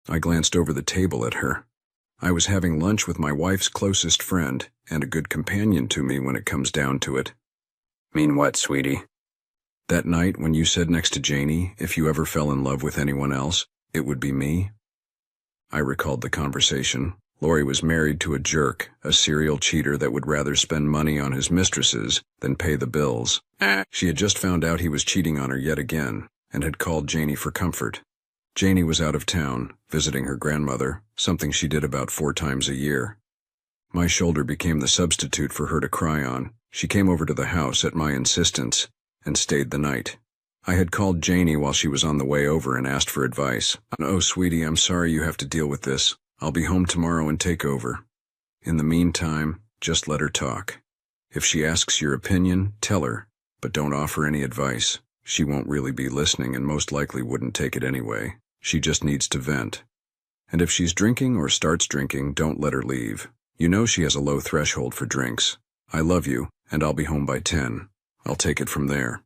I glanced over the table at her. I was having lunch with my wife's closest friend and a good companion to me when it comes down to it. Mean what, sweetie? That night when you said next to Janie, if you ever fell in love with anyone else, it would be me. I recalled the conversation. Lori was married to a jerk, a serial cheater that would rather spend money on his mistresses than pay the bills. She had just found out he was cheating on her yet again and had called Janie for comfort. Janie was out of town, visiting her grandmother, something she did about 4 times a year. My shoulder became the substitute for her to cry on. She came over to the house at my insistence and stayed the night. I had called Janie while she was on the way over and asked for advice. "Oh, sweetie, I'm sorry you have to deal with this. I'll be home tomorrow and take over. In the meantime, just let her talk. If she asks your opinion, tell her, but don't offer any advice. She won't really be listening and most likely wouldn't take it anyway. She just needs to vent. And if she's drinking or starts drinking, don't let her leave. You know she has a low threshold for drinks. I love you, and I'll be home by 10. I'll take it from there."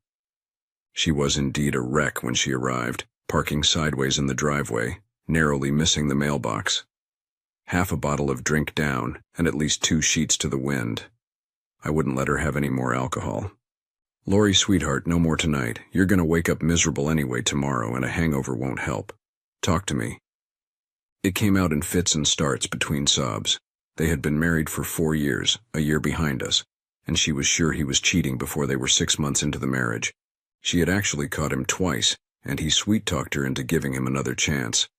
She was indeed a wreck when she arrived, parking sideways in the driveway, narrowly missing the mailbox. Half a bottle of drink down, and at least 2 sheets to the wind. I wouldn't let her have any more alcohol. "Lori, sweetheart, no more tonight. You're gonna wake up miserable anyway tomorrow, and a hangover won't help. Talk to me." It came out in fits and starts between sobs. They had been married for 4 years, a year behind us, and she was sure he was cheating before they were 6 months into the marriage. She had actually caught him twice, and he sweet-talked her into giving him another chance.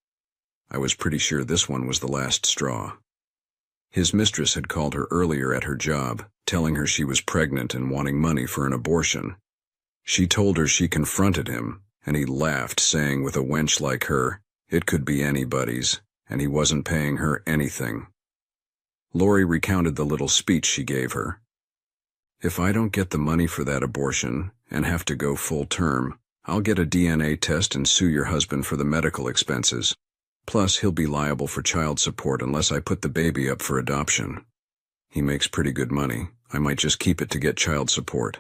I was pretty sure this one was the last straw. His mistress had called her earlier at her job, telling her she was pregnant and wanting money for an abortion. She told her she confronted him, and he laughed, saying with a wench like her, it could be anybody's, and he wasn't paying her anything. Lori recounted the little speech she gave her. "If I don't get the money for that abortion and have to go full term, I'll get a DNA test and sue your husband for the medical expenses. Plus, he'll be liable for child support unless I put the baby up for adoption. He makes pretty good money. I might just keep it to get child support.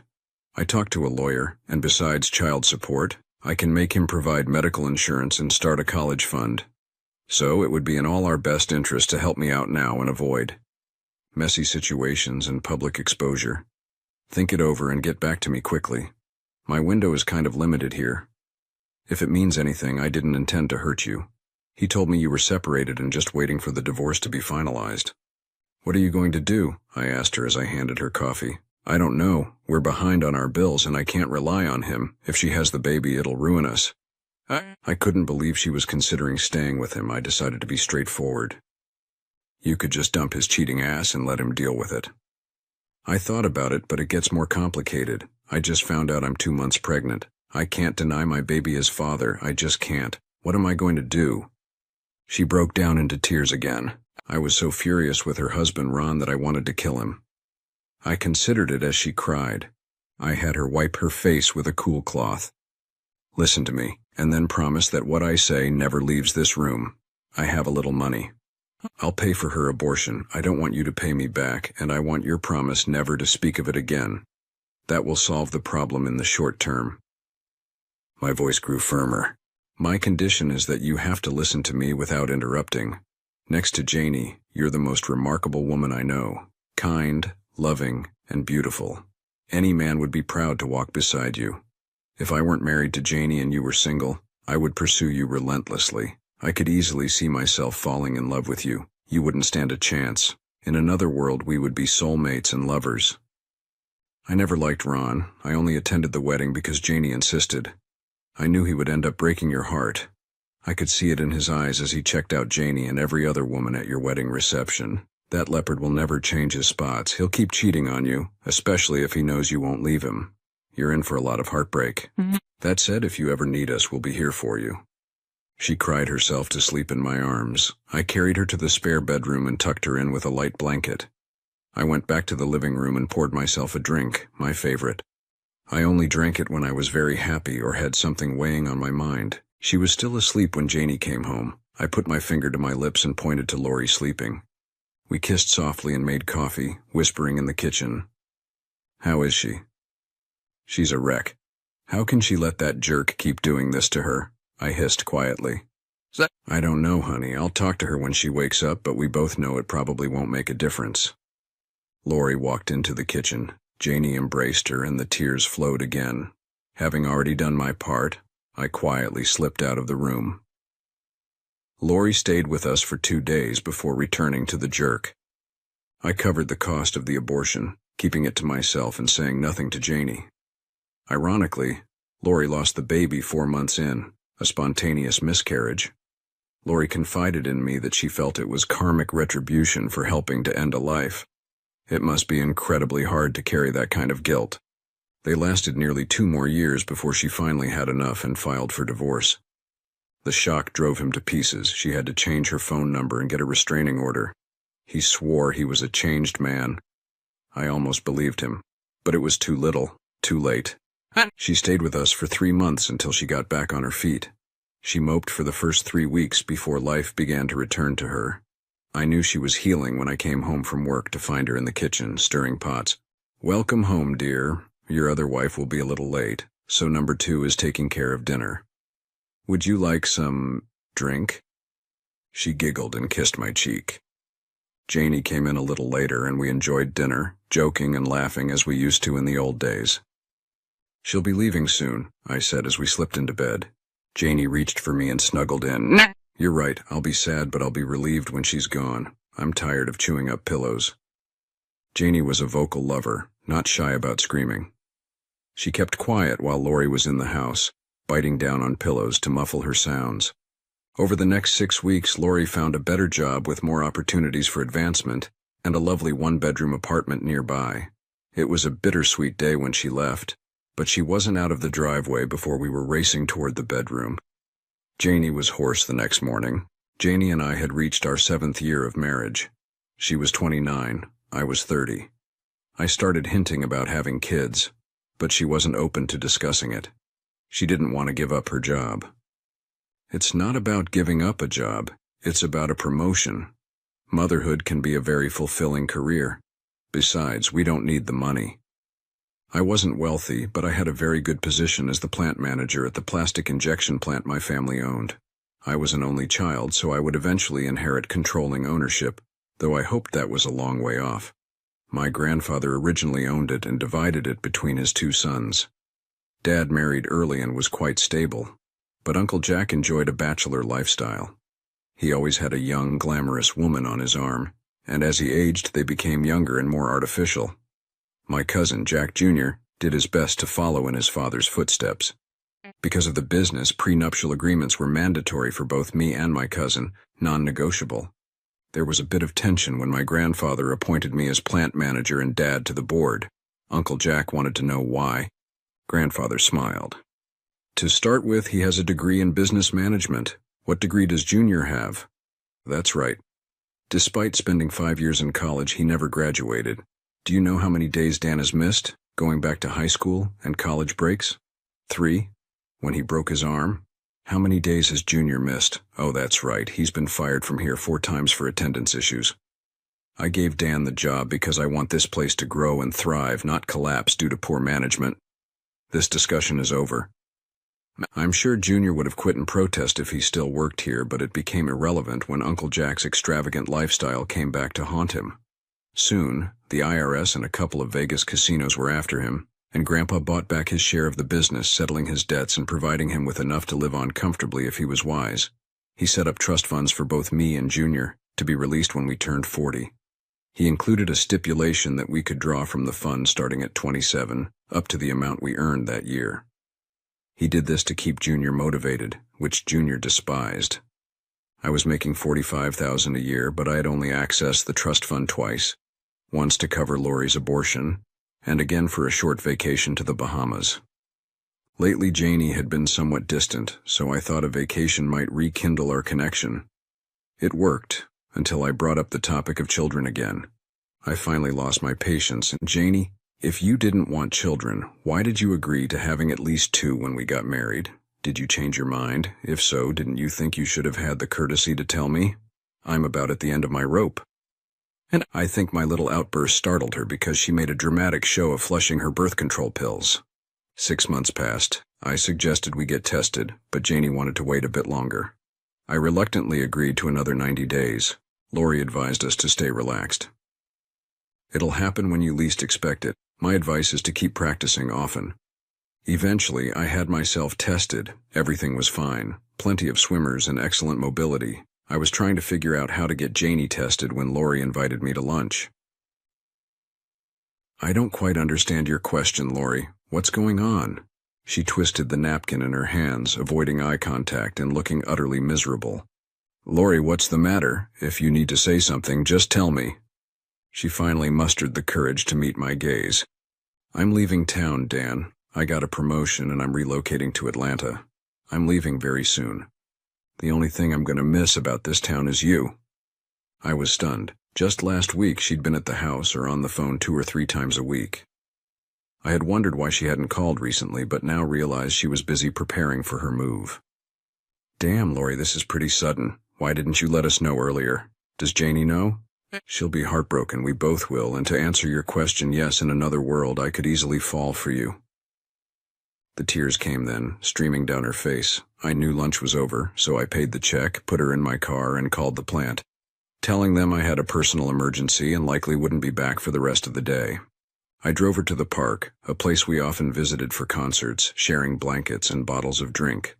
I talked to a lawyer, and besides child support, I can make him provide medical insurance and start a college fund. So it would be in all our best interest to help me out now and avoid messy situations and public exposure. Think it over and get back to me quickly. My window is kind of limited here. If it means anything, I didn't intend to hurt you. He told me you were separated and just waiting for the divorce to be finalized." "What are you going to do?" I asked her as I handed her coffee. "I don't know. We're behind on our bills and I can't rely on him. If she has the baby, it'll ruin us." I couldn't believe she was considering staying with him. I decided to be straightforward. "You could just dump his cheating ass and let him deal with it." "I thought about it, but it gets more complicated. I just found out I'm 2 months pregnant. I can't deny my baby his father. I just can't. What am I going to do?" She broke down into tears again. I was so furious with her husband, Ron, that I wanted to kill him. I considered it as she cried. I had her wipe her face with a cool cloth. "Listen to me, and then promise that what I say never leaves this room. I have a little money. I'll pay for her abortion. I don't want you to pay me back, and I want your promise never to speak of it again. That will solve the problem in the short term." My voice grew firmer. "My condition is that you have to listen to me without interrupting. Next to Janie, you're the most remarkable woman I know. Kind, loving, and beautiful. Any man would be proud to walk beside you. If I weren't married to Janie and you were single, I would pursue you relentlessly. I could easily see myself falling in love with you. You wouldn't stand a chance. In another world, we would be soulmates and lovers." I never liked Ron. I only attended the wedding because Janie insisted. I knew he would end up breaking your heart. I could see it in his eyes as he checked out Janie and every other woman at your wedding reception. That leopard will never change his spots. He'll keep cheating on you, especially if he knows you won't leave him. You're in for a lot of heartbreak. That said, if you ever need us, we'll be here for you." She cried herself to sleep in my arms. I carried her to the spare bedroom and tucked her in with a light blanket. I went back to the living room and poured myself a drink, my favorite. I only drank it when I was very happy or had something weighing on my mind. She was still asleep when Janie came home. I put my finger to my lips and pointed to Lori sleeping. We kissed softly and made coffee, whispering in the kitchen. "How is she?" "She's a wreck. How can she let that jerk keep doing this to her?" I hissed quietly. I don't know, honey. I'll talk to her when she wakes up, but we both know it probably won't make a difference. Lori walked into the kitchen. Janie embraced her, and the tears flowed again. Having already done my part, I quietly slipped out of the room. Lori stayed with us for 2 days before returning to the jerk. I covered the cost of the abortion, keeping it to myself and saying nothing to Janie. Ironically, Lori lost the baby 4 months in, a spontaneous miscarriage. Lori confided in me that she felt it was karmic retribution for helping to end a life. It must be incredibly hard to carry that kind of guilt. They lasted nearly 2 more years before she finally had enough and filed for divorce. The shock drove him to pieces. She had to change her phone number and get a restraining order. He swore he was a changed man. I almost believed him, but it was too little, too late. She stayed with us for 3 months until she got back on her feet. She moped for the first 3 weeks before life began to return to her. I knew she was healing when I came home from work to find her in the kitchen, stirring pots. "Welcome home, dear. Your other wife will be a little late, so number 2 is taking care of dinner. Would you like some drink?" She giggled and kissed my cheek. Janie came in a little later, and we enjoyed dinner, joking and laughing as we used to in the old days. "She'll be leaving soon," I said as we slipped into bed. Janie reached for me and snuggled in. "You're right, I'll be sad, but I'll be relieved when she's gone. I'm tired of chewing up pillows." Janie was a vocal lover, not shy about screaming. She kept quiet while Lori was in the house, biting down on pillows to muffle her sounds. Over the next 6 weeks, Lori found a better job with more opportunities for advancement and a lovely 1-bedroom apartment nearby. It was a bittersweet day when she left, but she wasn't out of the driveway before we were racing toward the bedroom. Janie was hoarse the next morning. Janie and I had reached our 7th year of marriage. She was 29, I was 30. I started hinting about having kids, but she wasn't open to discussing it. She didn't want to give up her job. It's not about giving up a job, it's about a promotion. Motherhood can be a very fulfilling career. Besides, we don't need the money. I wasn't wealthy, but I had a very good position as the plant manager at the plastic injection plant my family owned. I was an only child, so I would eventually inherit controlling ownership, though I hoped that was a long way off. My grandfather originally owned it and divided it between his 2 sons. Dad married early and was quite stable, but Uncle Jack enjoyed a bachelor lifestyle. He always had a young, glamorous woman on his arm, and as he aged, they became younger and more artificial. My cousin, Jack Jr., did his best to follow in his father's footsteps. Because of the business, prenuptial agreements were mandatory for both me and my cousin, non-negotiable. There was a bit of tension when my grandfather appointed me as plant manager and dad to the board. Uncle Jack wanted to know why. Grandfather smiled. "To start with, he has a degree in business management. What degree does Junior have?" "That's right. Despite spending 5 years in college, he never graduated. Do you know how many days Dan has missed, going back to high school and college breaks? 3. When he broke his arm? How many days has Junior missed? Oh, that's right, he's been fired from here 4 times for attendance issues. I gave Dan the job because I want this place to grow and thrive, not collapse due to poor management. This discussion is over. I'm sure Junior would have quit in protest if he still worked here, but it became irrelevant when Uncle Jack's extravagant lifestyle came back to haunt him. Soon, the IRS and a couple of Vegas casinos were after him, and Grandpa bought back his share of the business, settling his debts and providing him with enough to live on comfortably if he was wise. He set up trust funds for both me and Junior, to be released when we turned 40. He included a stipulation that we could draw from the fund starting at 27, up to the amount we earned that year. He did this to keep Junior motivated, which Junior despised. I was making $45,000 a year, but I had only accessed the trust fund twice, once to cover Lori's abortion, and again for a short vacation to the Bahamas. Lately, Janie had been somewhat distant, so I thought a vacation might rekindle our connection. It worked, until I brought up the topic of children again. I finally lost my patience. "Janie, if you didn't want children, why did you agree to having at least 2 when we got married? Did you change your mind? If so, didn't you think you should have had the courtesy to tell me? I'm about at the end of my rope." And I think my little outburst startled her because she made a dramatic show of flushing her birth control pills. 6 months passed. I suggested we get tested, but Janie wanted to wait a bit longer. I reluctantly agreed to another 90 days. Lori advised us to stay relaxed. It'll happen when you least expect it. My advice is to keep practicing often. Eventually, I had myself tested. Everything was fine. Plenty of swimmers and excellent mobility. I was trying to figure out how to get Janie tested when Lori invited me to lunch. I don't quite understand your question, Lori. What's going on? She twisted the napkin in her hands, avoiding eye contact and looking utterly miserable. Lori, what's the matter? If you need to say something, just tell me. She finally mustered the courage to meet my gaze. I'm leaving town, Dan. I got a promotion and I'm relocating to Atlanta. I'm leaving very soon. The only thing I'm going to miss about this town is you. I was stunned. Just last week she'd been at the house or on the phone 2 or 3 times a week. I had wondered why she hadn't called recently, but now realized she was busy preparing for her move. Damn, Lori, this is pretty sudden. Why didn't you let us know earlier? Does Janie know? She'll be heartbroken, we both will, and to answer your question, yes, in another world I could easily fall for you. The tears came then, streaming down her face. I knew lunch was over, so I paid the check, put her in my car, and called the plant, telling them I had a personal emergency and likely wouldn't be back for the rest of the day. I drove her to the park, a place we often visited for concerts, sharing blankets and bottles of drink.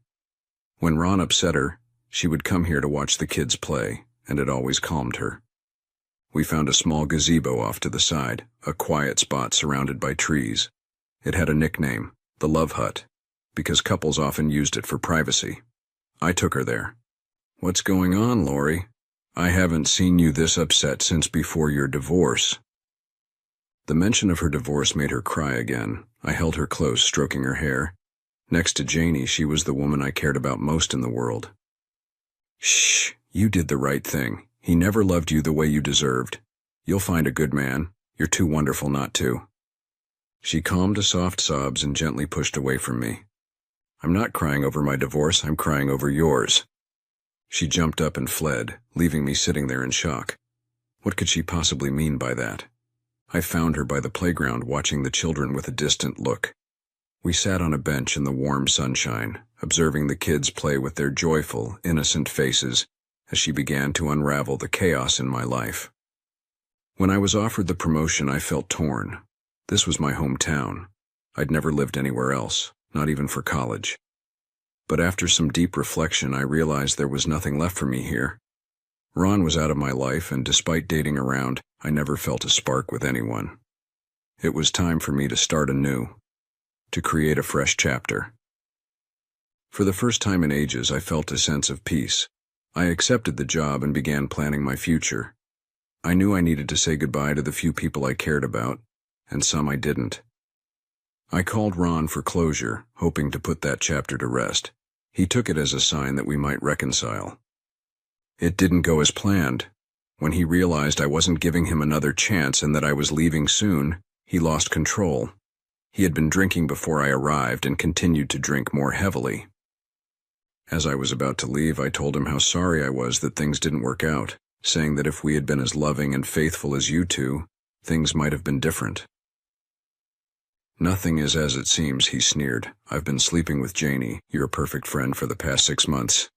When Ron upset her, she would come here to watch the kids play, and it always calmed her. We found a small gazebo off to the side, a quiet spot surrounded by trees. It had a nickname, the Love Hut, because couples often used it for privacy. I took her there. What's going on, Lori? I haven't seen you this upset since before your divorce. The mention of her divorce made her cry again. I held her close, stroking her hair. Next to Janie, she was the woman I cared about most in the world. Shh, you did the right thing. He never loved you the way you deserved. You'll find a good man. You're too wonderful not to. She calmed to soft sobs and gently pushed away from me. I'm not crying over my divorce, I'm crying over yours. She jumped up and fled, leaving me sitting there in shock. What could she possibly mean by that? I found her by the playground watching the children with a distant look. We sat on a bench in the warm sunshine, observing the kids play with their joyful, innocent faces as she began to unravel the chaos in my life. When I was offered the promotion, I felt torn. This was my hometown. I'd never lived anywhere else, not even for college. But after some deep reflection, I realized there was nothing left for me here. Ron was out of my life, and despite dating around, I never felt a spark with anyone. It was time for me to start anew, to create a fresh chapter. For the first time in ages, I felt a sense of peace. I accepted the job and began planning my future. I knew I needed to say goodbye to the few people I cared about, and some I didn't. I called Ron for closure, hoping to put that chapter to rest. He took it as a sign that we might reconcile. It didn't go as planned. When he realized I wasn't giving him another chance and that I was leaving soon, he lost control. He had been drinking before I arrived and continued to drink more heavily. As I was about to leave, I told him how sorry I was that things didn't work out, saying that if we had been as loving and faithful as you two, things might have been different. Nothing is as it seems, he sneered. I've been sleeping with Janie, your perfect friend, for the past 6 months.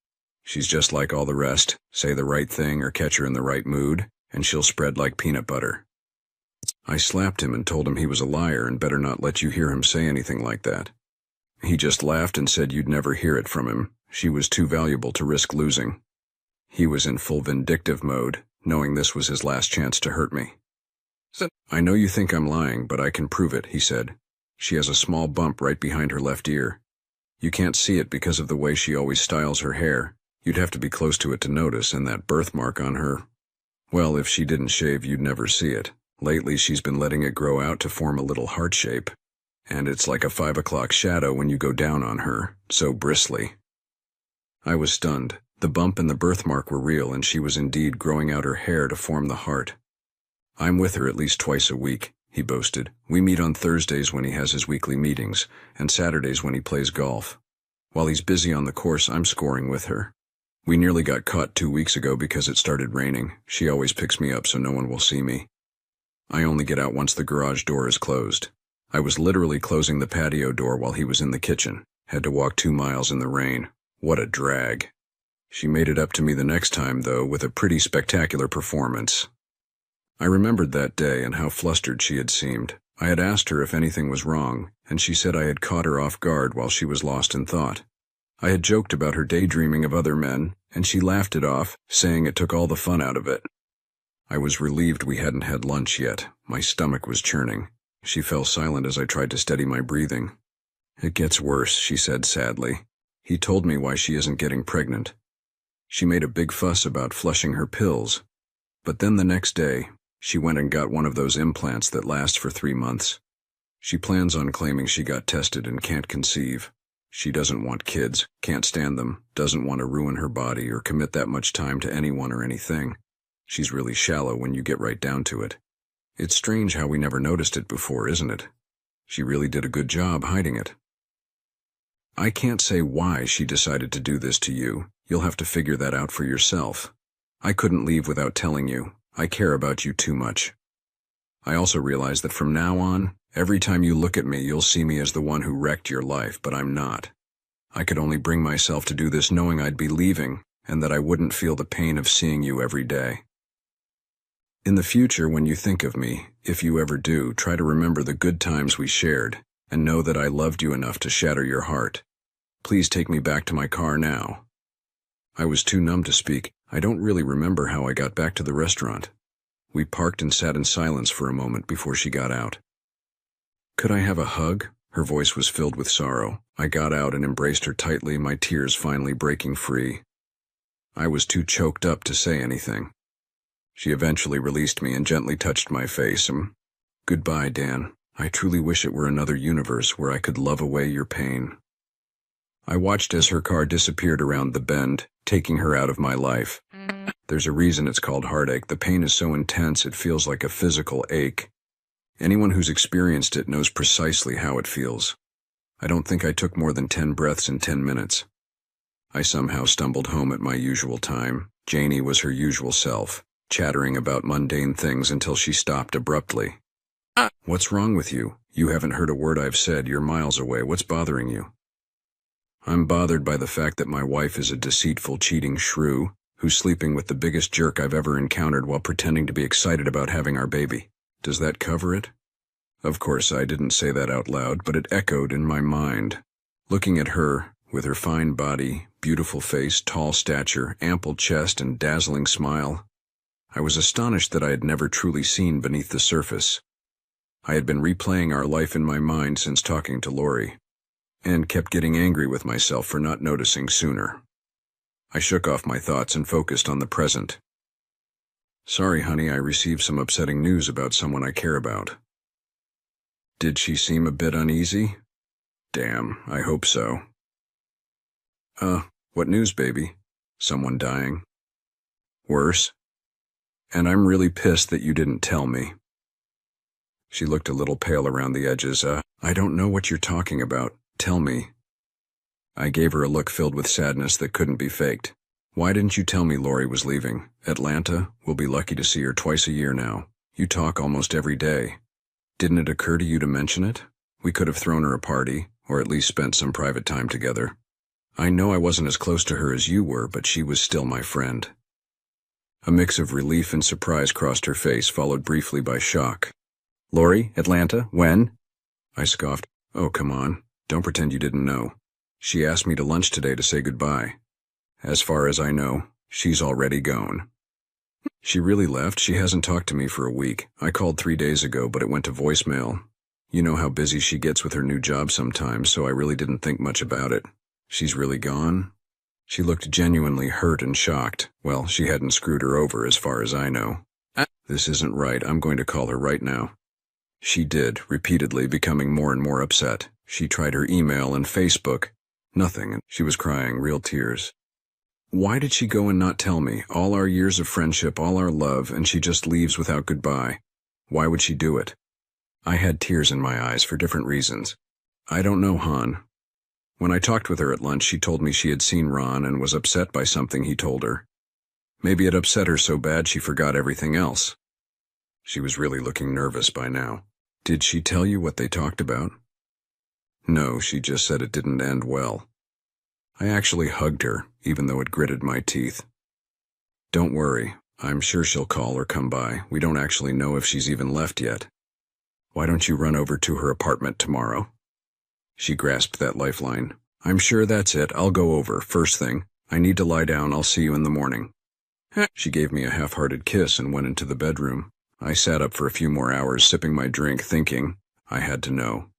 She's just like all the rest. Say the right thing or catch her in the right mood, and she'll spread like peanut butter. I slapped him and told him he was a liar and better not let you hear him say anything like that. He just laughed and said you'd never hear it from him. She was too valuable to risk losing. He was in full vindictive mode, knowing this was his last chance to hurt me. I know you think I'm lying, but I can prove it, he said. She has a small bump right behind her left ear. You can't see it because of the way she always styles her hair. You'd have to be close to it to notice, and that birthmark on her. Well, if she didn't shave, you'd never see it. Lately, she's been letting it grow out to form a little heart shape. And it's like a 5 o'clock shadow when you go down on her, so bristly. I was stunned. The bump and the birthmark were real, and she was indeed growing out her hair to form the heart. I'm with her at least twice a week, he boasted. We meet on Thursdays when he has his weekly meetings, and Saturdays when he plays golf. While he's busy on the course, I'm scoring with her. We nearly got caught 2 weeks ago because it started raining. She always picks me up so no one will see me. I only get out once the garage door is closed. I was literally closing the patio door while he was in the kitchen. Had to walk 2 miles in the rain. What a drag. She made it up to me the next time, though, with a pretty spectacular performance. I remembered that day and how flustered she had seemed. I had asked her if anything was wrong, and she said I had caught her off guard while she was lost in thought. I had joked about her daydreaming of other men, and she laughed it off, saying it took all the fun out of it. I was relieved we hadn't had lunch yet. My stomach was churning. She fell silent as I tried to steady my breathing. "It gets worse," she said sadly. "He told me why she isn't getting pregnant." She made a big fuss about flushing her pills. But then the next day, she went and got one of those implants that last for 3 months. She plans on claiming she got tested and can't conceive. She doesn't want kids, can't stand them, doesn't want to ruin her body or commit that much time to anyone or anything. She's really shallow when you get right down to it. It's strange how we never noticed it before, isn't it? She really did a good job hiding it. I can't say why she decided to do this to you. You'll have to figure that out for yourself. I couldn't leave without telling you. I care about you too much. I also realize that from now on, every time you look at me, you'll see me as the one who wrecked your life, but I'm not. I could only bring myself to do this knowing I'd be leaving, and that I wouldn't feel the pain of seeing you every day. In the future, when you think of me, if you ever do, try to remember the good times we shared, and know that I loved you enough to shatter your heart. Please take me back to my car now. I was too numb to speak. I don't really remember how I got back to the restaurant. We parked and sat in silence for a moment before she got out. "Could I have a hug?" Her voice was filled with sorrow. I got out and embraced her tightly, my tears finally breaking free. I was too choked up to say anything. She eventually released me and gently touched my face. "Goodbye, Dan. I truly wish it were another universe where I could love away your pain." I watched as her car disappeared around the bend, taking her out of my life. There's a reason it's called heartache. The pain is so intense it feels like a physical ache. Anyone who's experienced it knows precisely how it feels. I don't think I took more than 10 breaths in 10 minutes. I somehow stumbled home at my usual time. Janie was her usual self, chattering about mundane things until she stopped abruptly. "What's wrong with you? You haven't heard a word I've said. You're miles away. What's bothering you?" "I'm bothered by the fact that my wife is a deceitful, cheating shrew who's sleeping with the biggest jerk I've ever encountered while pretending to be excited about having our baby. Does that cover it?" Of course, I didn't say that out loud, but it echoed in my mind. Looking at her, with her fine body, beautiful face, tall stature, ample chest, and dazzling smile, I was astonished that I had never truly seen beneath the surface. I had been replaying our life in my mind since talking to Lori, and kept getting angry with myself for not noticing sooner. I shook off my thoughts and focused on the present. "Sorry, honey, I received some upsetting news about someone I care about." "Did she seem a bit uneasy?" "Damn, I hope so." What news, baby? Someone dying?" "Worse. And I'm really pissed that you didn't tell me." She looked a little pale around the edges. I don't know what you're talking about. Tell me." I gave her a look filled with sadness that couldn't be faked. "Why didn't you tell me Lori was leaving? Atlanta? We'll be lucky to see her twice a year now. You talk almost every day. Didn't it occur to you to mention it? We could have thrown her a party, or at least spent some private time together. I know I wasn't as close to her as you were, but she was still my friend." A mix of relief and surprise crossed her face, followed briefly by shock. "Lori? Atlanta? When?" I scoffed. "Oh, come on. Don't pretend you didn't know. She asked me to lunch today to say goodbye. As far as I know, she's already gone." "She really left? She hasn't talked to me for a week. I called 3 days ago, but it went to voicemail. You know how busy she gets with her new job sometimes, so I really didn't think much about it. She's really gone?" She looked genuinely hurt and shocked. Well, she hadn't screwed her over as far as I know. "This isn't right. I'm going to call her right now." She did, repeatedly, becoming more and more upset. She tried her email and Facebook. Nothing. She was crying, real tears. Why did she go and not tell me? All our years of friendship, all our love, and she just leaves without goodbye. Why would she do it? I had tears in my eyes for different reasons. I don't know, Han. When I talked with her at lunch, she told me she had seen Ron and was upset by something he told her. Maybe it upset her so bad she forgot everything else. She was really looking nervous by now. Did she tell you what they talked about? No, she just said it didn't end well. I actually hugged her, even though it gritted my teeth. Don't worry, I'm sure she'll call or come by. We don't actually know if she's even left yet. Why don't you run over to her apartment tomorrow? She grasped that lifeline. I'm sure that's it. I'll go over, first thing. I need to lie down. I'll see you in the morning. She gave me a half-hearted kiss and went into the bedroom. I sat up for a few more hours, sipping my drink, thinking I had to know.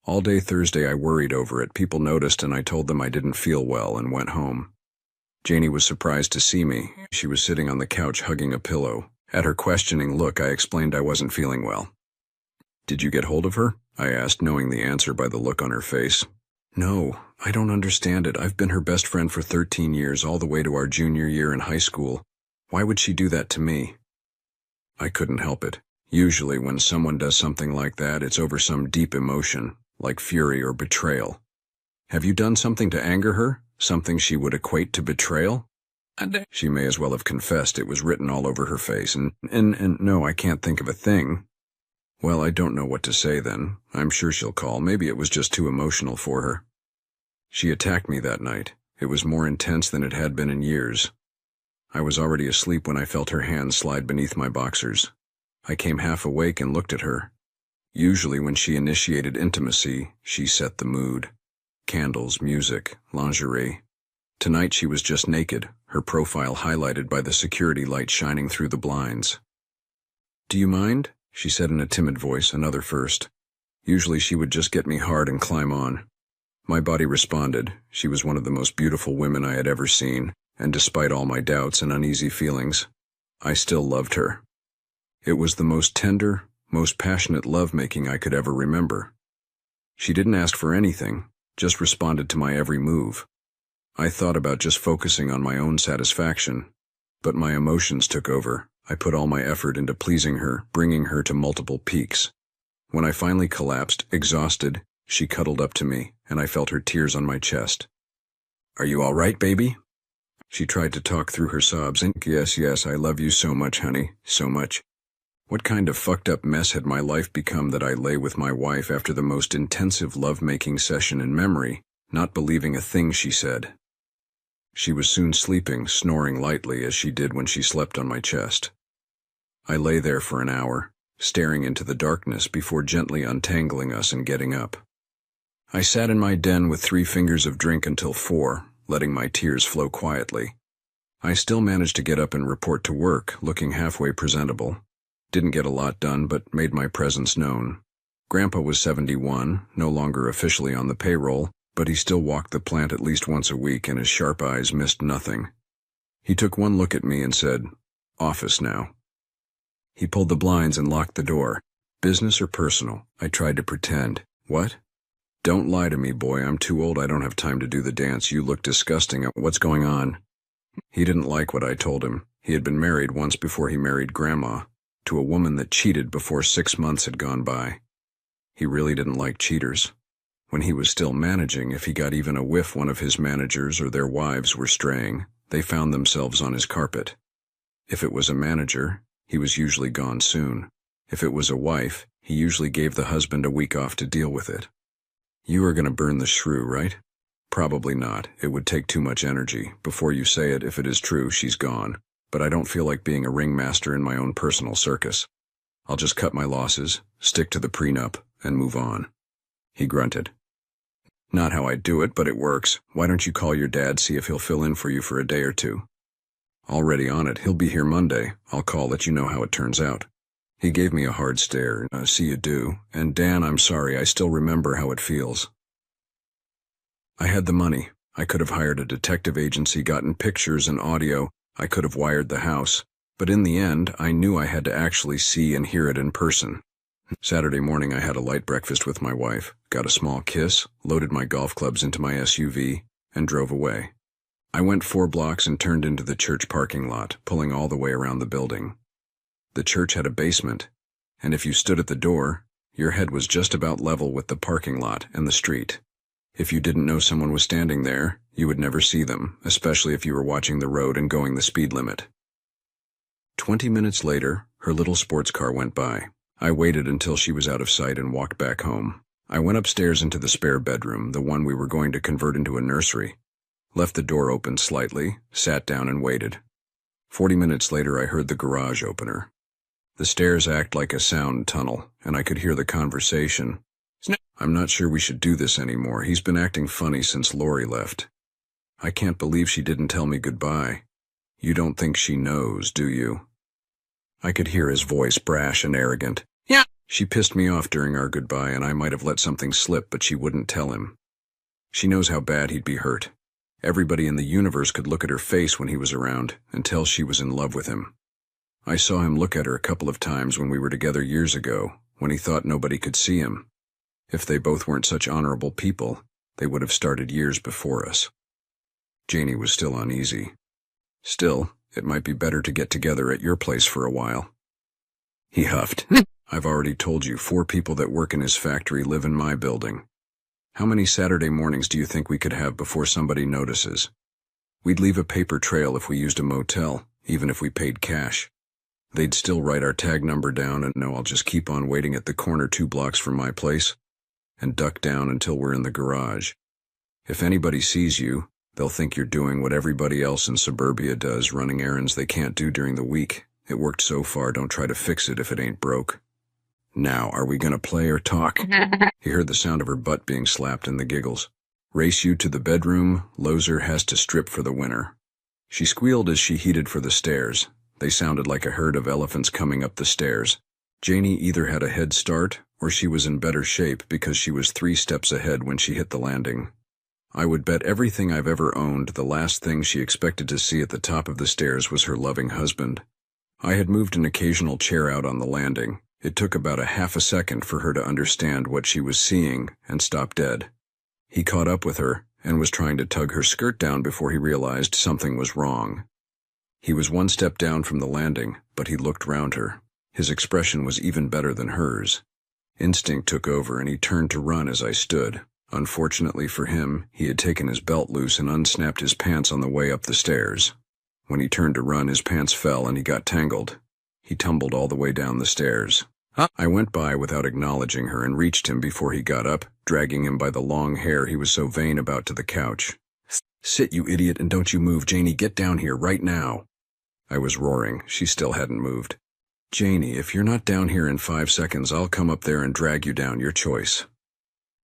All day Thursday I worried over it. People noticed and I told them I didn't feel well and went home. Janie was surprised to see me. She was sitting on the couch hugging a pillow. At her questioning look, I explained I wasn't feeling well. Did you get hold of her? I asked, knowing the answer by the look on her face. No, I don't understand it. I've been her best friend for 13 years, all the way to our junior year in high school. Why would she do that to me? I couldn't help it. Usually when someone does something like that, it's over some deep emotion, like fury or betrayal. Have you done something to anger her? Something she would equate to betrayal? She may as well have confessed. It was written all over her face, and no, I can't think of a thing. Well, I don't know what to say then. I'm sure she'll call. Maybe it was just too emotional for her. She attacked me that night. It was more intense than it had been in years. I was already asleep when I felt her hand slide beneath my boxers. I came half awake and looked at her. Usually when she initiated intimacy, she set the mood. Candles, music, lingerie. Tonight she was just naked, her profile highlighted by the security light shining through the blinds. Do you mind? She said in a timid voice, another first. Usually she would just get me hard and climb on. My body responded. She was one of the most beautiful women I had ever seen, and despite all my doubts and uneasy feelings, I still loved her. It was the most tender, most passionate lovemaking I could ever remember. She didn't ask for anything, just responded to my every move. I thought about just focusing on my own satisfaction, but my emotions took over. I put all my effort into pleasing her, bringing her to multiple peaks. When I finally collapsed, exhausted, she cuddled up to me, and I felt her tears on my chest. Are you all right, baby? She tried to talk through her sobs, and yes, I love you so much, honey, so much. What kind of fucked up mess had my life become that I lay with my wife after the most intensive love-making session in memory, not believing a thing she said? She was soon sleeping, snoring lightly as she did when she slept on my chest. I lay there for an hour, staring into the darkness before gently untangling us and getting up. I sat in my den with 3 fingers of drink until 4, letting my tears flow quietly. I still managed to get up and report to work, looking halfway presentable. Didn't get a lot done, but made my presence known. Grandpa was 71, no longer officially on the payroll, but he still walked the plant at least once a week, and his sharp eyes missed nothing. He took one look at me and said, "Office now." He pulled the blinds and locked the door. Business or personal? I tried to pretend. What? Don't lie to me, boy. I'm too old. I don't have time to do the dance. You look disgusting. What's going on? He didn't like what I told him. He had been married once before he married Grandma, to a woman that cheated before 6 months had gone by. He really didn't like cheaters. When he was still managing, if he got even a whiff one of his managers or their wives were straying, they found themselves on his carpet. If it was a manager, he was usually gone soon. If it was a wife, he usually gave the husband a week off to deal with it. You are going to burn the shrew, right? Probably not. It would take too much energy. Before you say it, if it is true, she's gone. But I don't feel like being a ringmaster in my own personal circus. I'll just cut my losses, stick to the prenup, and move on. He grunted. Not how I do it, but it works. Why don't you call your dad, see if he'll fill in for you for a day or two? Already on it. He'll be here Monday. I'll call, let you know how it turns out. He gave me a hard stare. See you do. And Dan, I'm sorry, I still remember how it feels. I had the money. I could have hired a detective agency, gotten pictures and audio. I could have wired the house. But in the end, I knew I had to actually see and hear it in person. Saturday morning I had a light breakfast with my wife, got a small kiss, loaded my golf clubs into my SUV, and drove away. I went 4 blocks and turned into the church parking lot, pulling all the way around the building. The church had a basement, and if you stood at the door, your head was just about level with the parking lot and the street. If you didn't know someone was standing there, you would never see them, especially if you were watching the road and going the speed limit. 20 minutes later, her little sports car went by. I waited until she was out of sight and walked back home. I went upstairs into the spare bedroom, the one we were going to convert into a nursery. Left the door open slightly, sat down and waited. 40 minutes later I heard the garage opener. The stairs act like a sound tunnel, and I could hear the conversation. I'm not sure we should do this anymore. He's been acting funny since Lori left. I can't believe she didn't tell me goodbye. You don't think she knows, do you? I could hear his voice, brash and arrogant. Yeah. She pissed me off during our goodbye, and I might have let something slip, but she wouldn't tell him. She knows how bad he'd be hurt. Everybody in the universe could look at her face when he was around and tell she was in love with him. I saw him look at her a couple of times when we were together years ago, when he thought nobody could see him. If they both weren't such honorable people, they would have started years before us. Janie was still uneasy. Still, it might be better to get together at your place for a while. He huffed. I've already told you 4 people that work in his factory live in my building. How many Saturday mornings do you think we could have before somebody notices? We'd leave a paper trail if we used a motel, even if we paid cash. They'd still write our tag number down and know I'll just keep on waiting at the corner 2 blocks from my place and duck down until we're in the garage. If anybody sees you, they'll think you're doing what everybody else in suburbia does, running errands they can't do during the week. It worked so far, don't try to fix it if it ain't broke. Now, are we gonna play or talk? He heard the sound of her butt being slapped and the giggles. Race you to the bedroom, Loser has to strip for the winner. She squealed as she headed for the stairs. They sounded like a herd of elephants coming up the stairs. Janie either had a head start, or she was in better shape because she was 3 steps ahead when she hit the landing. I would bet everything I've ever owned the last thing she expected to see at the top of the stairs was her loving husband. I had moved an occasional chair out on the landing. It took about a half a second for her to understand what she was seeing and stop dead. He caught up with her and was trying to tug her skirt down before he realized something was wrong. He was 1 step down from the landing, but he looked round her. His expression was even better than hers. Instinct took over and he turned to run as I stood. Unfortunately for him, he had taken his belt loose and unsnapped his pants on the way up the stairs. When he turned to run, his pants fell and he got tangled. He tumbled all the way down the stairs. I went by without acknowledging her and reached him before he got up, dragging him by the long hair he was so vain about to the couch. Sit, you idiot, and don't you move. Janie, get down here right now. I was roaring. She still hadn't moved. Janie, if you're not down here in 5 seconds, I'll come up there and drag you down, your choice.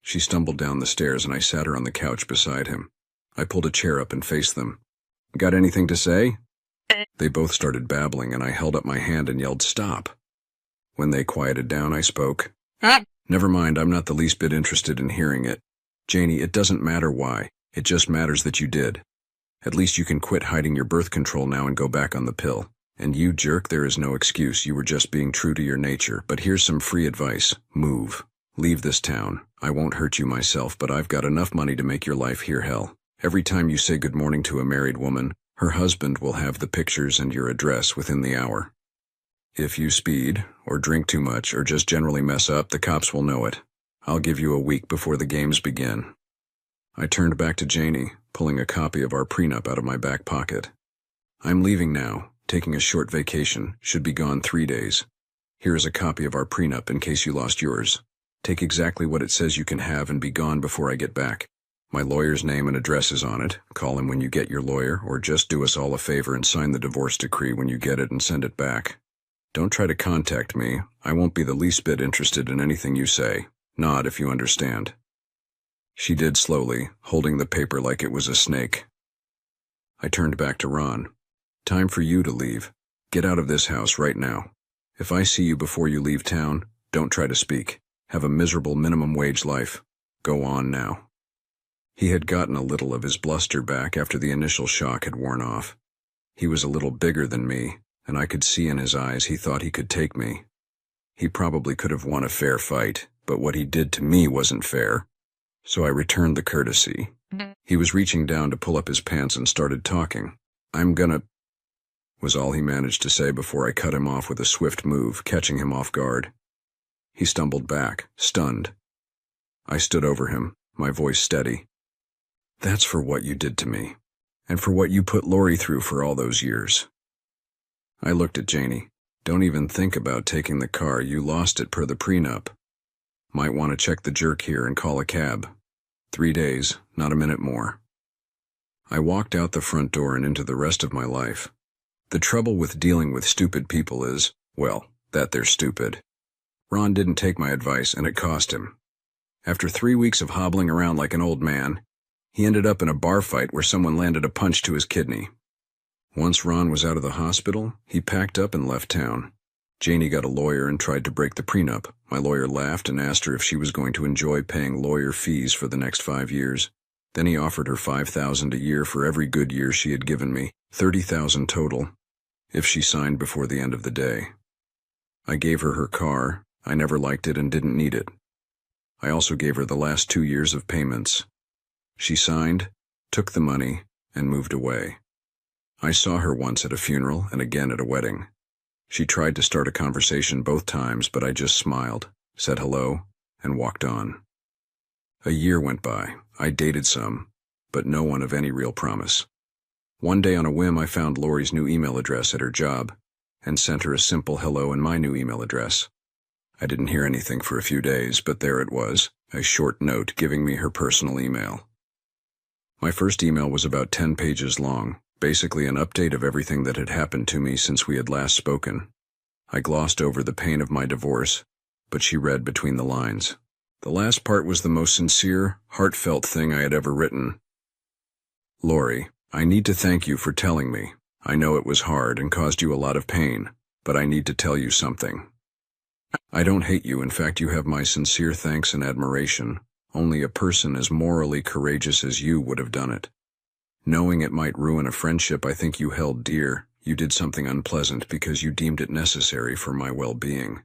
She stumbled down the stairs and I sat her on the couch beside him. I pulled a chair up and faced them. Got anything to say? They both started babbling and I held up my hand and yelled, stop. When they quieted down, I spoke. Never mind, I'm not the least bit interested in hearing it. Janie, it doesn't matter why. It just matters that you did. At least you can quit hiding your birth control now and go back on the pill. And you jerk, there is no excuse. You were just being true to your nature. But here's some free advice. Move. Leave this town. I won't hurt you myself, but I've got enough money to make your life here hell. Every time you say good morning to a married woman, her husband will have the pictures and your address within the hour. If you speed, or drink too much, or just generally mess up, the cops will know it. I'll give you a week before the games begin. I turned back to Janie, pulling a copy of our prenup out of my back pocket. I'm leaving now, taking a short vacation, should be gone 3 days. Here is a copy of our prenup in case you lost yours. Take exactly what it says you can have and be gone before I get back. My lawyer's name and address is on it. Call him when you get your lawyer, or just do us all a favor and sign the divorce decree when you get it and send it back. Don't try to contact me. I won't be the least bit interested in anything you say. Nod if you understand. She did slowly, holding the paper like it was a snake. I turned back to Ron. Time for you to leave. Get out of this house right now. If I see you before you leave town, don't try to speak. Have a miserable minimum wage life. Go on now. He had gotten a little of his bluster back after the initial shock had worn off. He was a little bigger than me, and I could see in his eyes he thought he could take me. He probably could have won a fair fight, but what he did to me wasn't fair. So I returned the courtesy. He was reaching down to pull up his pants and started talking. I'm gonna... was all he managed to say before I cut him off with a swift move, catching him off guard. He stumbled back, stunned. I stood over him, my voice steady. That's for what you did to me, and for what you put Lori through for all those years. I looked at Janie. Don't even think about taking the car. You lost it per the prenup. Might want to check the jerk here and call a cab. 3 days, not a minute more. I walked out the front door and into the rest of my life. The trouble with dealing with stupid people is, well, that they're stupid. Ron didn't take my advice, and it cost him. After 3 weeks of hobbling around like an old man, he ended up in a bar fight where someone landed a punch to his kidney. Once Ron was out of the hospital, he packed up and left town. Janie got a lawyer and tried to break the prenup. My lawyer laughed and asked her if she was going to enjoy paying lawyer fees for the next 5 years. Then he offered her $5,000 a year for every good year she had given me, $30,000 total, if she signed before the end of the day. I gave her her car. I never liked it and didn't need it. I also gave her the last 2 years of payments. She signed, took the money, and moved away. I saw her once at a funeral and again at a wedding. She tried to start a conversation both times, but I just smiled, said hello, and walked on. A year went by. I dated some, but no one of any real promise. One day on a whim I found Lori's new email address at her job and sent her a simple hello in my new email address. I didn't hear anything for a few days, but there it was, a short note giving me her personal email. My first email was about 10 pages long, basically an update of everything that had happened to me since we had last spoken. I glossed over the pain of my divorce, but she read between the lines. The last part was the most sincere, heartfelt thing I had ever written. Lori, I need to thank you for telling me. I know it was hard and caused you a lot of pain, but I need to tell you something. I don't hate you. In fact, you have my sincere thanks and admiration. Only a person as morally courageous as you would have done it. Knowing it might ruin a friendship I think you held dear, you did something unpleasant because you deemed it necessary for my well-being.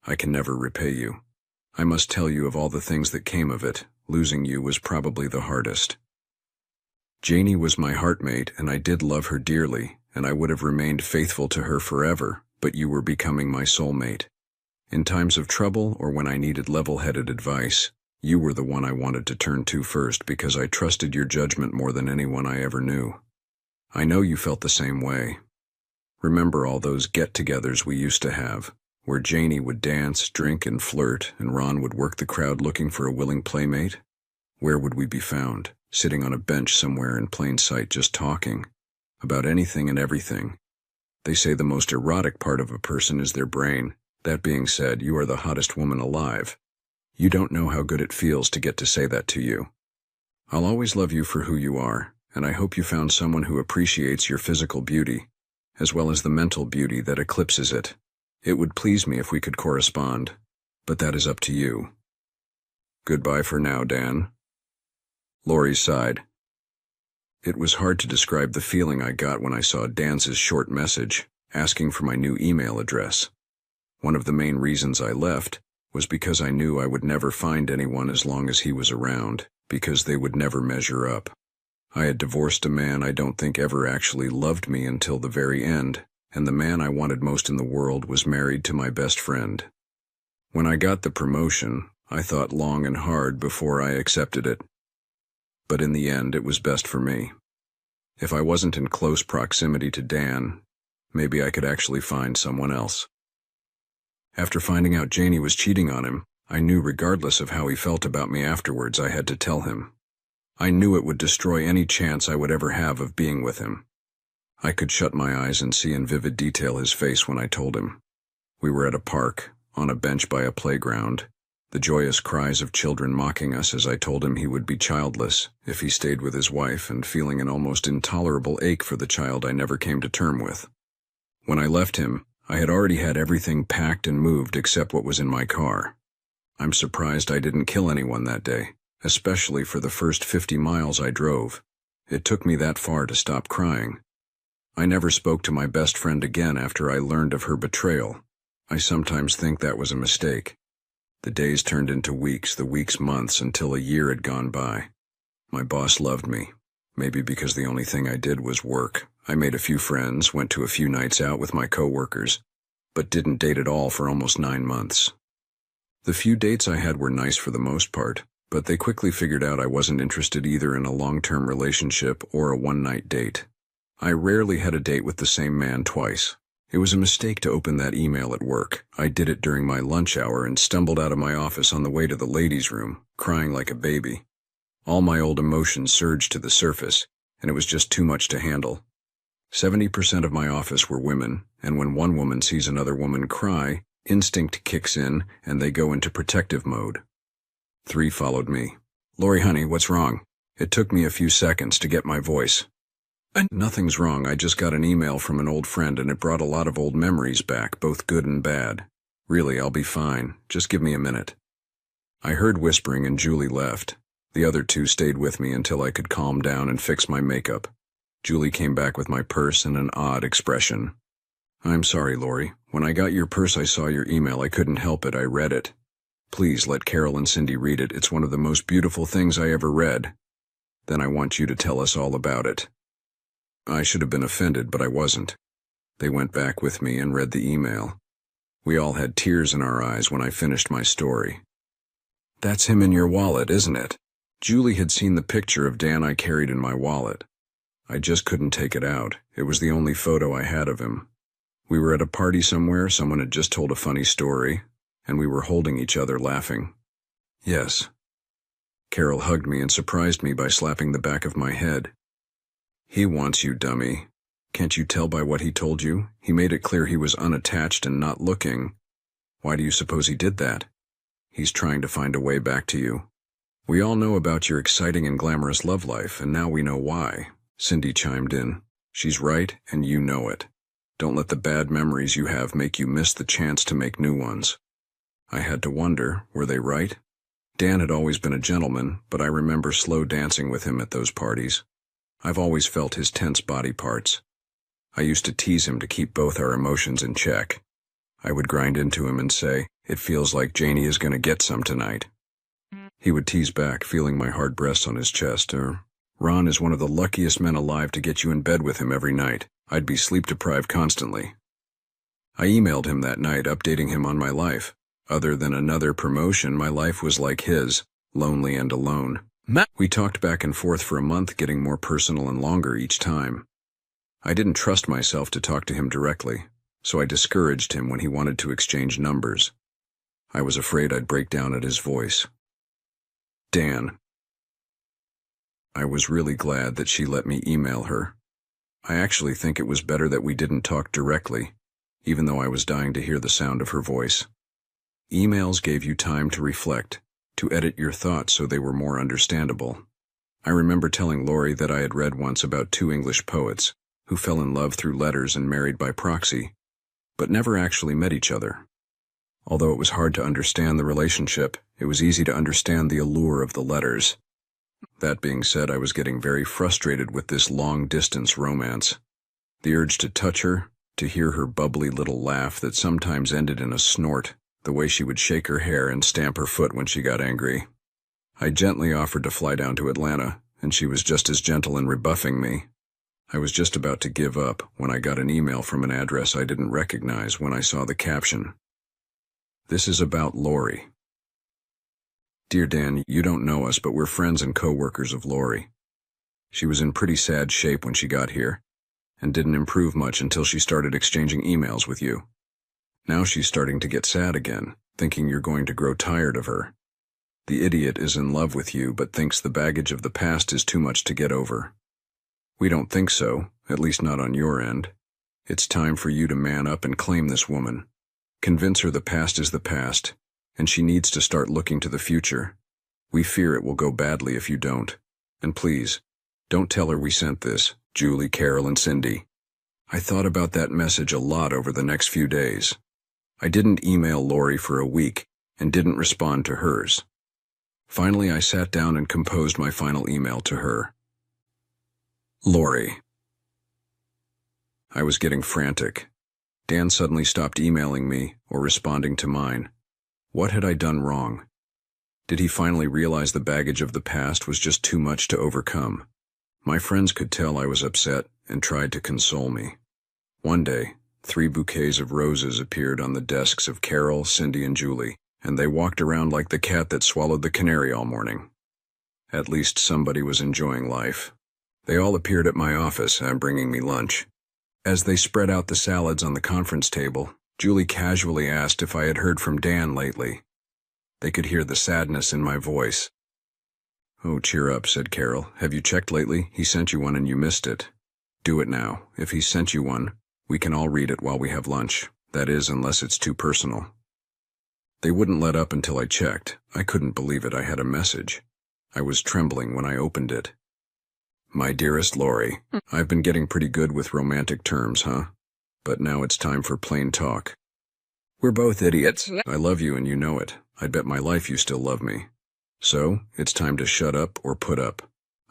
I can never repay you. I must tell you of all the things that came of it. Losing you was probably the hardest. Janie was my heartmate, and I did love her dearly, and I would have remained faithful to her forever, but you were becoming my soulmate. In times of trouble or when I needed level-headed advice, you were the one I wanted to turn to first because I trusted your judgment more than anyone I ever knew. I know you felt the same way. Remember all those get-togethers we used to have, where Janie would dance, drink, and flirt, and Ron would work the crowd looking for a willing playmate? Where would we be found? Sitting on a bench somewhere in plain sight just talking about anything and everything. They say the most erotic part of a person is their brain. That being said, you are the hottest woman alive. You don't know how good it feels to get to say that to you. I'll always love you for who you are, and I hope you found someone who appreciates your physical beauty, as well as the mental beauty that eclipses it. It would please me if we could correspond, but that is up to you. Goodbye for now, Dan. Lori sighed. It was hard to describe the feeling I got when I saw Dan's short message, asking for my new email address. One of the main reasons I left was because I knew I would never find anyone as long as he was around, because they would never measure up. I had divorced a man I don't think ever actually loved me until the very end, and the man I wanted most in the world was married to my best friend. When I got the promotion, I thought long and hard before I accepted it. But in the end, it was best for me. If I wasn't in close proximity to Dan, maybe I could actually find someone else. After finding out Janie was cheating on him, I knew regardless of how he felt about me afterwards, I had to tell him. I knew it would destroy any chance I would ever have of being with him. I could shut my eyes and see in vivid detail his face when I told him. We were at a park, on a bench by a playground, the joyous cries of children mocking us as I told him he would be childless if he stayed with his wife, and feeling an almost intolerable ache for the child I never came to term with. When I left him, I had already had everything packed and moved except what was in my car. I'm surprised I didn't kill anyone that day, especially for the first 50 miles I drove. It took me that far to stop crying. I never spoke to my best friend again after I learned of her betrayal. I sometimes think that was a mistake. The days turned into weeks, the weeks months, until a year had gone by. My boss loved me, maybe because the only thing I did was work. I made a few friends, went to a few nights out with my coworkers, but didn't date at all for almost 9 months. The few dates I had were nice for the most part, but they quickly figured out I wasn't interested either in a long-term relationship or a one-night date. I rarely had a date with the same man twice. It was a mistake to open that email at work. I did it during my lunch hour and stumbled out of my office on the way to the ladies' room, crying like a baby. All my old emotions surged to the surface, and it was just too much to handle. 70% of my office were women, and when one woman sees another woman cry, instinct kicks in and they go into protective mode. 3 followed me. "Lori, honey, what's wrong?" It took me a few seconds to get my voice. "Nothing's wrong. I just got an email from an old friend and it brought a lot of old memories back, both good and bad. Really, I'll be fine. Just give me a minute." I heard whispering and Julie left. The other 2 stayed with me until I could calm down and fix my makeup. Julie came back with my purse and an odd expression. "I'm sorry, Lori. When I got your purse, I saw your email. I couldn't help it. I read it. Please let Carol and Cindy read it. It's one of the most beautiful things I ever read. Then I want you to tell us all about it." I should have been offended, but I wasn't. They went back with me and read the email. We all had tears in our eyes when I finished my story. "That's him in your wallet, isn't it?" Julie had seen the picture of Dan I carried in my wallet. I just couldn't take it out. It was the only photo I had of him. We were at a party somewhere, someone had just told a funny story, and we were holding each other laughing. "Yes." Carol hugged me and surprised me by slapping the back of my head. "He wants you, dummy. Can't you tell by what he told you? He made it clear he was unattached and not looking. Why do you suppose he did that? He's trying to find a way back to you. We all know about your exciting and glamorous love life, and now we know why." Cindy chimed in. "She's right, and you know it. Don't let the bad memories you have make you miss the chance to make new ones." I had to wonder, were they right? Dan had always been a gentleman, but I remember slow dancing with him at those parties. I've always felt his tense body parts. I used to tease him to keep both our emotions in check. I would grind into him and say, "It feels like Janie is going to get some tonight." He would tease back, feeling my hard breasts on his chest, "Ron is one of the luckiest men alive to get you in bed with him every night. I'd be sleep-deprived constantly." I emailed him that night, updating him on my life. Other than another promotion, my life was like his, lonely and alone. We talked back and forth for a month, getting more personal and longer each time. I didn't trust myself to talk to him directly, so I discouraged him when he wanted to exchange numbers. I was afraid I'd break down at his voice. Dan. I was really glad that she let me email her. I actually think it was better that we didn't talk directly, even though I was dying to hear the sound of her voice. Emails gave you time to reflect, to edit your thoughts so they were more understandable. I remember telling Lori that I had read once about 2 English poets who fell in love through letters and married by proxy, but never actually met each other. Although it was hard to understand the relationship, it was easy to understand the allure of the letters. That being said, I was getting very frustrated with this long-distance romance. The urge to touch her, to hear her bubbly little laugh that sometimes ended in a snort, the way she would shake her hair and stamp her foot when she got angry. I gently offered to fly down to Atlanta, and she was just as gentle in rebuffing me. I was just about to give up when I got an email from an address I didn't recognize when I saw the caption. "This is about Lori. Dear Dan, you don't know us, but we're friends and co-workers of Lori. She was in pretty sad shape when she got here, and didn't improve much until she started exchanging emails with you. Now she's starting to get sad again, thinking you're going to grow tired of her. The idiot is in love with you, but thinks the baggage of the past is too much to get over. We don't think so, at least not on your end. It's time for you to man up and claim this woman. Convince her the past is the past, and she needs to start looking to the future. We fear it will go badly if you don't. And please, don't tell her we sent this, Julie, Carol, and Cindy." I thought about that message a lot over the next few days. I didn't email Lori for a week, and didn't respond to hers. Finally, I sat down and composed my final email to her. Lori. I was getting frantic. Dan suddenly stopped emailing me or responding to mine. What had I done wrong? Did he finally realize the baggage of the past was just too much to overcome? My friends could tell I was upset and tried to console me. One day, 3 bouquets of roses appeared on the desks of Carol, Cindy, and Julie, and they walked around like the cat that swallowed the canary all morning. At least somebody was enjoying life. They all appeared at my office, bringing me lunch. As they spread out the salads on the conference table, Julie casually asked if I had heard from Dan lately. They could hear the sadness in my voice. Oh, cheer up, said Carol. Have you checked lately? He sent you one and you missed it. Do it now. If he sent you one, we can all read it while we have lunch. That is, unless it's too personal. They wouldn't let up until I checked. I couldn't believe it. I had a message. I was trembling when I opened it. My dearest Lori, I've been getting pretty good with romantic terms, huh? But now it's time for plain talk. We're both idiots. I love you and you know it. I'd bet my life you still love me. So, it's time to shut up or put up.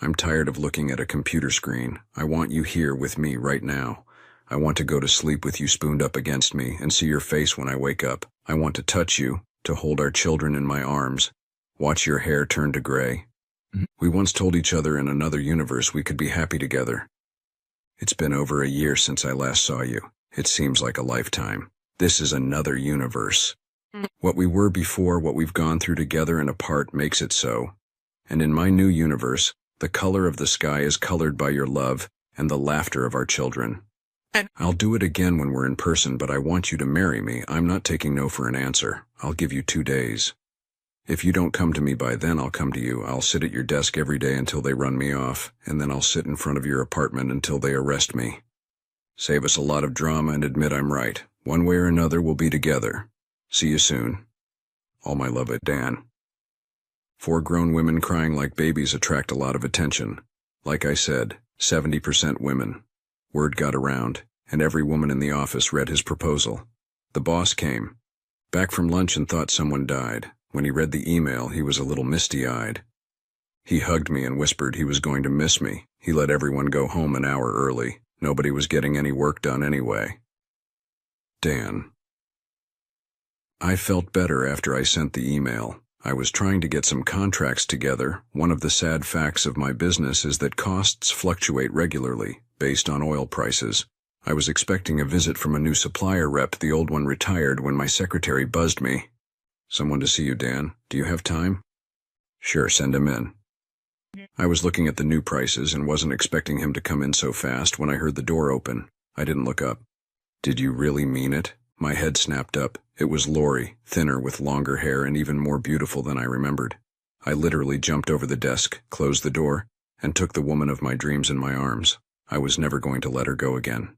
I'm tired of looking at a computer screen. I want you here with me right now. I want to go to sleep with you spooned up against me and see your face when I wake up. I want to touch you, to hold our children in my arms, watch your hair turn to gray. We once told each other in another universe we could be happy together. It's been over a year since I last saw you. It seems like a lifetime. This is another universe. What we were before, what we've gone through together and apart makes it so. And in my new universe, the color of the sky is colored by your love and the laughter of our children. I'll do it again when we're in person, but I want you to marry me. I'm not taking no for an answer. I'll give you 2 days. If you don't come to me by then, I'll come to you. I'll sit at your desk every day until they run me off, and then I'll sit in front of your apartment until they arrest me. Save us a lot of drama and admit I'm right. One way or another, we'll be together. See you soon. All my love, Dan. 4 grown women crying like babies attract a lot of attention. Like I said, 70% women. Word got around, and every woman in the office read his proposal. The boss came back from lunch and thought someone died. When he read the email, he was a little misty-eyed. He hugged me and whispered he was going to miss me. He let everyone go home an hour early. Nobody was getting any work done anyway. Dan. I felt better after I sent the email. I was trying to get some contracts together. One of the sad facts of my business is that costs fluctuate regularly, based on oil prices. I was expecting a visit from a new supplier rep. The old one retired when my secretary buzzed me. Someone to see you, Dan. Do you have time? Sure, send him in. I was looking at the new prices and wasn't expecting him to come in so fast when I heard the door open. I didn't look up. Did you really mean it? My head snapped up. It was Lori, thinner with longer hair and even more beautiful than I remembered. I literally jumped over the desk, closed the door, and took the woman of my dreams in my arms. I was never going to let her go again.